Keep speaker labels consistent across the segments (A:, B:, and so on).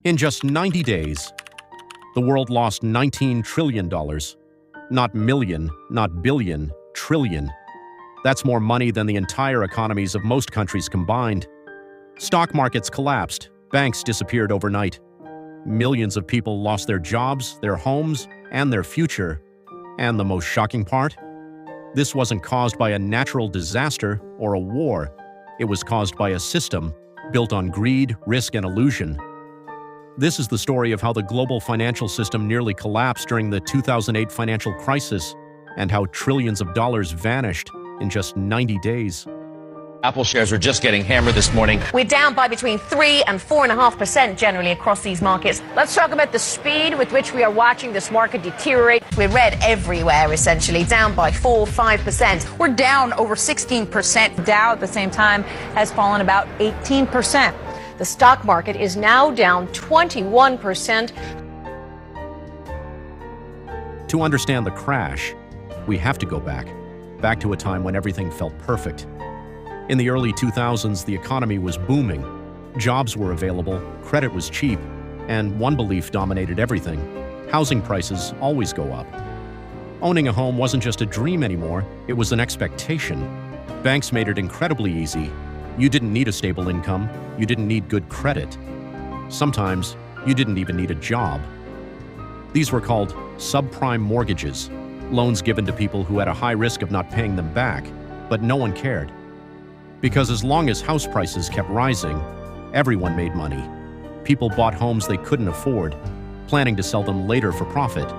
A: In just 90 days, the world lost $19 trillion. Not million, not billion, trillion. That's more money than the entire economies of most countries combined. Stock markets collapsed, banks disappeared overnight. Millions of people lost their jobs, their homes, and their future. And the most shocking part? This wasn't caused by a natural disaster or a war. It was caused by a system built on greed, risk, and illusion. This is the story of how the global financial system nearly collapsed during the 2008 financial crisis and how trillions of dollars vanished in just 90 days.
B: Apple shares are just getting hammered this morning.
C: We're down by between 3 and 4.5% generally across these markets. Let's talk about the speed with which we are watching this market deteriorate. We're red everywhere, essentially, down by 4-5%.
D: We're down over 16%. Dow at the same time has fallen about 18%.
C: The stock market is now down 21%.
A: To understand the crash, we have to go back to a time when everything felt perfect. In the early 2000s, the economy was booming. Jobs were available, credit was cheap, and one belief dominated everything: housing prices always go up. Owning a home wasn't just a dream anymore, it was an expectation. Banks made it incredibly easy. You didn't need a stable income, you didn't need good credit. Sometimes, you didn't even need a job. These were called subprime mortgages, loans given to people who had a high risk of not paying them back, but no one cared. Because as long as house prices kept rising, everyone made money. People bought homes they couldn't afford, planning to sell them later for profit.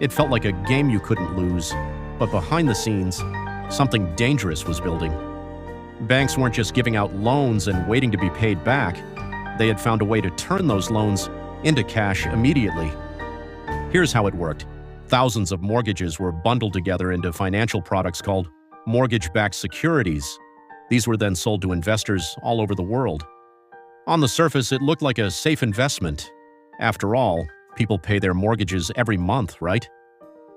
A: It felt like a game you couldn't lose, but behind the scenes, something dangerous was building. Banks weren't just giving out loans and waiting to be paid back. They had found a way to turn those loans into cash immediately. Here's how it worked. Thousands of mortgages were bundled together into financial products called mortgage-backed securities. These were then sold to investors all over the world. On the surface, it looked like a safe investment. After all, people pay their mortgages every month, right?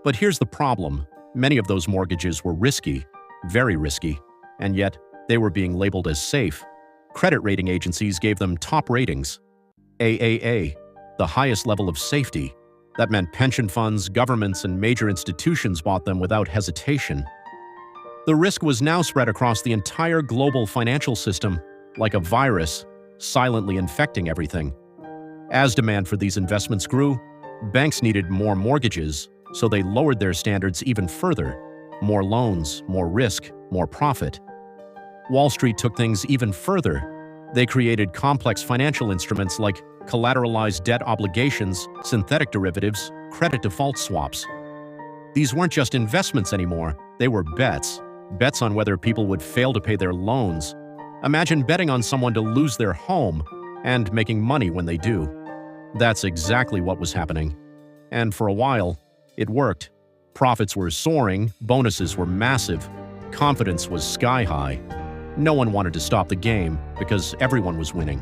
A: But here's the problem. Many of those mortgages were risky, very risky, and yet they were being labeled as safe. Credit rating agencies gave them top ratings. AAA, the highest level of safety. That meant pension funds, governments, and major institutions bought them without hesitation. The risk was now spread across the entire global financial system, like a virus, silently infecting everything. As demand for these investments grew, banks needed more mortgages, so they lowered their standards even further. More loans, more risk, more profit. Wall Street took things even further. They created complex financial instruments like collateralized debt obligations, synthetic derivatives, credit default swaps. These weren't just investments anymore, they were bets. Bets on whether people would fail to pay their loans. Imagine betting on someone to lose their home and making money when they do. That's exactly what was happening. And for a while, it worked. Profits were soaring, bonuses were massive, confidence was sky high. No one wanted to stop the game because everyone was winning.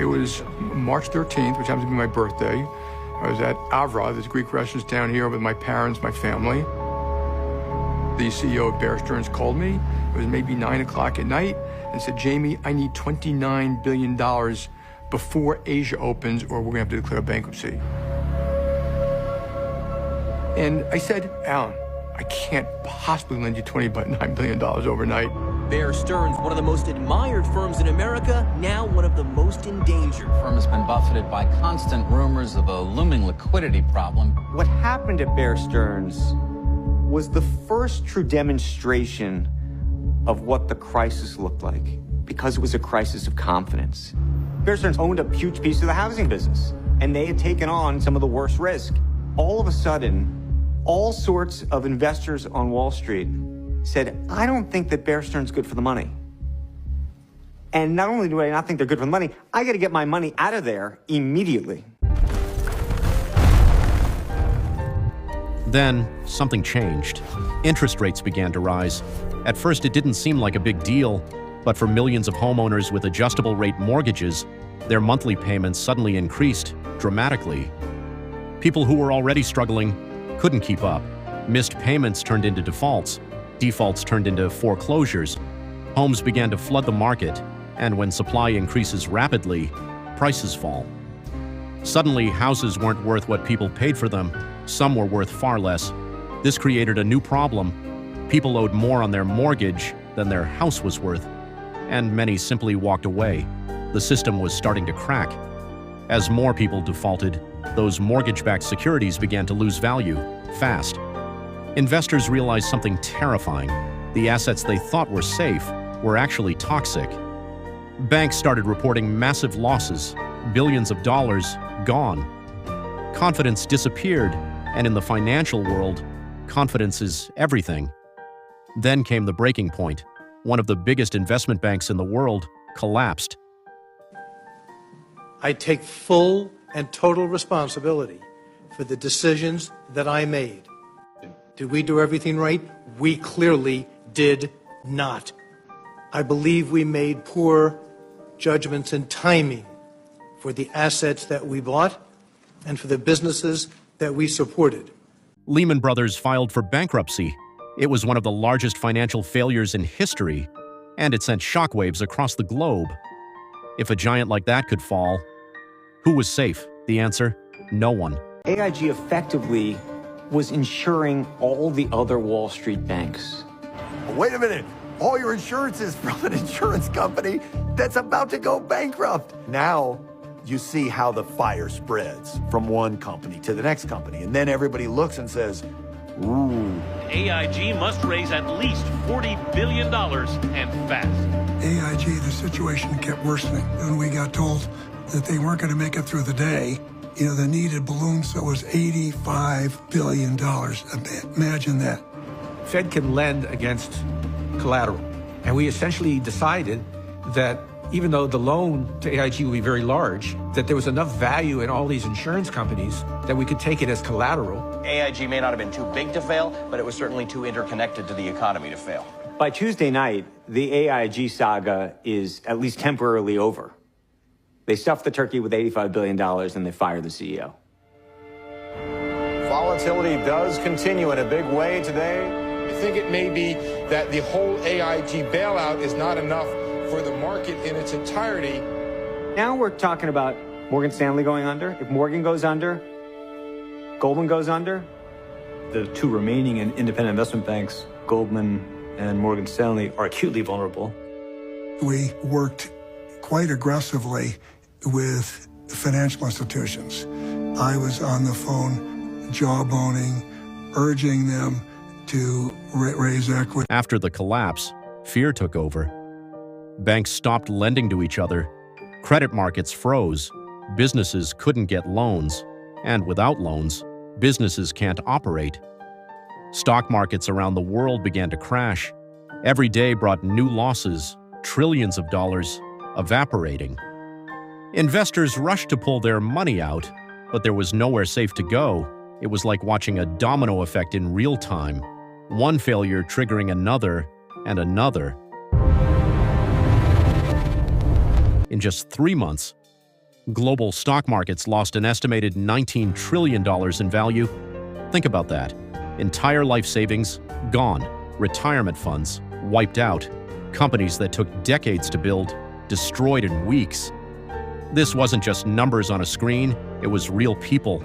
E: It was March 13th, which happens to be my birthday. I was at Avra, this Greek restaurant down here with my parents, my family. The CEO of Bear Stearns called me. It was maybe 9 o'clock at night and said, "Jamie, I need $29 billion before Asia opens or we're gonna have to declare bankruptcy." And I said, "Alan, I can't possibly lend you $29 billion overnight."
F: Bear Stearns, one of the most admired firms in America, now one of the most in danger.
G: The firm has been buffeted by constant rumors of a looming liquidity problem.
H: What happened at Bear Stearns was the first true demonstration of what the crisis looked like, because it was a crisis of confidence. Bear Stearns owned a huge piece of the housing business, and they had taken on some of the worst risk. All of a sudden, all sorts of investors on Wall Street said, "I don't think that Bear Stearns is good for the money. And not only do I not think they're good for the money, I got to get my money out of there immediately."
A: Then, something changed. Interest rates began to rise. At first, it didn't seem like a big deal, but for millions of homeowners with adjustable rate mortgages, their monthly payments suddenly increased dramatically. People who were already struggling couldn't keep up. Missed payments turned into defaults. Defaults turned into foreclosures. Homes began to flood the market. And when supply increases rapidly, prices fall. Suddenly, houses weren't worth what people paid for them. Some were worth far less. This created a new problem. People owed more on their mortgage than their house was worth, and many simply walked away. The system was starting to crack. As more people defaulted, those mortgage-backed securities began to lose value fast. Investors realized something terrifying. The assets they thought were safe were actually toxic. Banks started reporting massive losses, billions of dollars gone. Confidence disappeared, and in the financial world, confidence is everything. Then came the breaking point. One of the biggest investment banks in the world collapsed.
I: I take full and total responsibility for the decisions that I made. Did we do everything right? We clearly did not. I believe we made poor judgments and timing for the assets that we bought and for the businesses that we supported.
A: Lehman Brothers filed for bankruptcy. It was one of the largest financial failures in history, and it sent shockwaves across the globe. If a giant like that could fall, who was safe? The answer, no one.
H: AIG effectively was insuring all the other Wall Street banks.
J: Wait a minute. All your insurance is from an insurance company that's about to go bankrupt. Now you see how the fire spreads from one company to the next company. And then everybody looks and says, ooh.
K: AIG must raise at least $40 billion and fast.
L: AIG, the situation kept worsening. When we got told that they weren't going to make it through the day, the needed balloon, so it was $85 billion. Imagine that.
M: Fed can lend against collateral. And we essentially decided that even though the loan to AIG would be very large, that there was enough value in all these insurance companies that we could take it as collateral.
N: AIG may not have been too big to fail, but it was certainly too interconnected to the economy to fail.
H: By Tuesday night, the AIG saga is at least temporarily over. They stuffed the turkey with $85 billion and they fired the CEO.
O: Volatility does continue in a big way today. I think it may be that the whole AIG bailout is not enough for the market in its entirety.
H: Now we're talking about Morgan Stanley going under. If Morgan goes under, Goldman goes under.
P: The two remaining independent investment banks, Goldman and Morgan Stanley, are acutely vulnerable.
L: We worked quite aggressively with financial institutions. I was on the phone jawboning, urging them to raise equity.
A: After the collapse, fear took over. Banks stopped lending to each other. Credit markets froze. Businesses couldn't get loans. And without loans, businesses can't operate. Stock markets around the world began to crash. Every day brought new losses, trillions of dollars evaporating. Investors rushed to pull their money out, but there was nowhere safe to go. It was like watching a domino effect in real time, one failure triggering another and another. In just 3 months, global stock markets lost an estimated $19 trillion in value. Think about that. Entire life savings gone. Retirement funds wiped out. Companies that took decades to build destroyed in weeks. This wasn't just numbers on a screen, it was real people.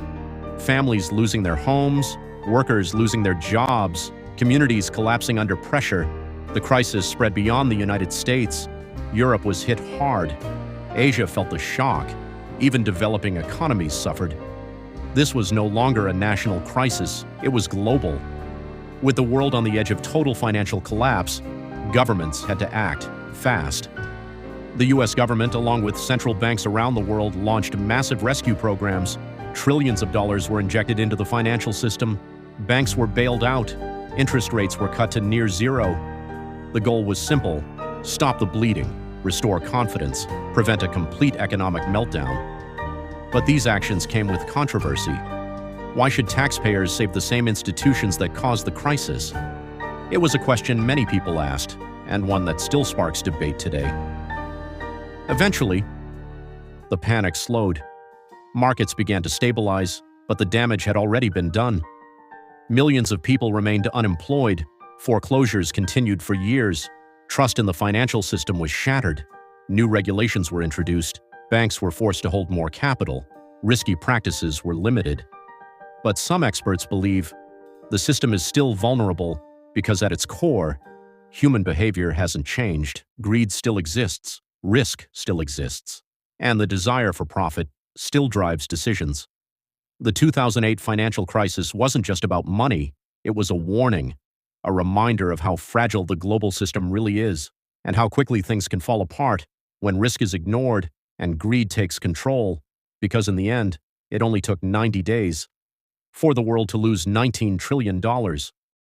A: Families losing their homes, workers losing their jobs, communities collapsing under pressure. The crisis spread beyond the United States. Europe was hit hard. Asia felt the shock. Even developing economies suffered. This was no longer a national crisis, it was global. With the world on the edge of total financial collapse, governments had to act fast. The US government, along with central banks around the world, launched massive rescue programs. Trillions of dollars were injected into the financial system. Banks were bailed out. Interest rates were cut to near zero. The goal was simple: stop the bleeding, restore confidence, prevent a complete economic meltdown. But these actions came with controversy. Why should taxpayers save the same institutions that caused the crisis? It was a question many people asked, and one that still sparks debate today. Eventually, the panic slowed. Markets began to stabilize, but the damage had already been done. Millions of people remained unemployed. Foreclosures continued for years. Trust in the financial system was shattered. New regulations were introduced, banks were forced to hold more capital, risky practices were limited. But some experts believe the system is still vulnerable because at its core, human behavior hasn't changed, greed still exists, risk still exists, and the desire for profit still drives decisions. The 2008 financial crisis wasn't just about money, it was a warning, a reminder of how fragile the global system really is, and how quickly things can fall apart when risk is ignored and greed takes control, because in the end, it only took 90 days for the world to lose $19 trillion